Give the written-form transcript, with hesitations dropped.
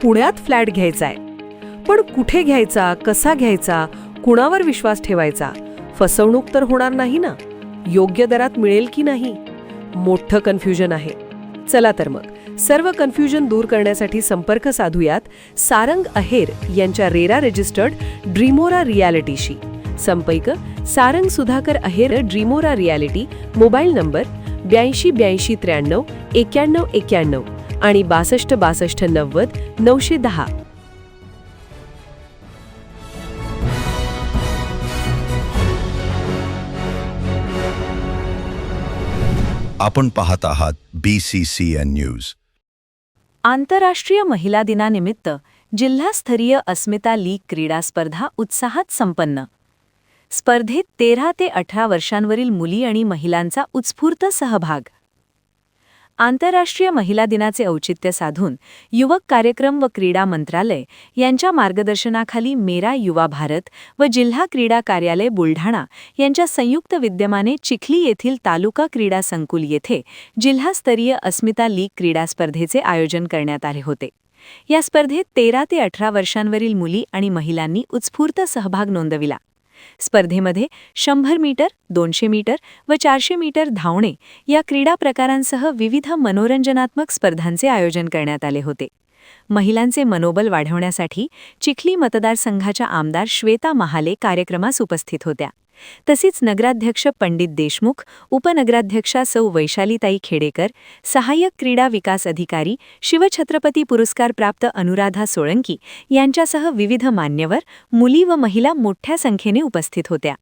पुण्यात फ्लॅट घ्यायचा आहे. पण कुठे घ्यायचा, कसा घ्यायचा, कुणावर विश्वास ठेवायचा? फसवणूक तर होणार नाही ना? योग्य दरात मिळेल की नाही? मोठं कन्फ्युजन आहे. चला तर मग सर्व कन्फ्युजन दूर करण्यासाठी संपर्क साधूयात सारंग अहेर यांच्या रेरा रजिस्टर्ड ड्रीमोरा रियालिटीशी. संपर्क सारंग सुधाकर अहेर, ड्रीमोरा रियालिटी. मोबाईल नंबर 82 83 91 91 आणि 62 62 90 910. आपण पाहत आहात BCCN न्यूज. आंतरराष्ट्रीय महिला दिनानिमित्त जिल्हास्तरीय अस्मिता लीग क्रीडा स्पर्धा उत्साहात संपन्न. स्पर्धेत 13 ते 18 वर्षांवरील मुली आणि महिलांचा उत्स्फूर्त सहभाग. आंतरराष्ट्रीय महिला दिनाचे औचित्य साधून युवक कार्यक्रम व क्रीडा मंत्रालय यांच्या मार्गदर्शनाखाली मेरा युवा भारत व जिल्हा क्रीडा कार्यालय बुलढाणा यांच्या संयुक्त विद्यमाने चिखली येथील तालुका क्रीडा संकुल येथे जिल्हास्तरीय अस्मिता लीग क्रीडा स्पर्धेचे आयोजन करण्यात आले होते. या स्पर्धेत 13 ते 18 वर्षांवरील मुली आणि महिलांनी उत्स्फूर्त सहभाग नोंदविला. स्पर्धेमध्ये 100 मीटर, 200 मीटर व 400 मीटर धावणे या क्रीडा प्रकारांसह विविध मनोरंजनात्मक स्पर्धांचे आयोजन करण्यात आले होते. महिलांचे मनोबल वाढवण्यासाठी चिखली मतदारसंघाच्या आमदार श्वेता महाले कार्यक्रमास उपस्थित होत्या. तसेच नगराध्यक्ष पंडित देशमुख, उपनगराध्यक्षा सौ वैशालीताई खेडेकर, सहाय्यक क्रीडा विकास अधिकारी शिवछत्रपती पुरस्कार प्राप्त अनुराधा सोळंकी यांच्यासह विविध मान्यवर, मुली व महिला मोठ्या संख्येने उपस्थित होत्या.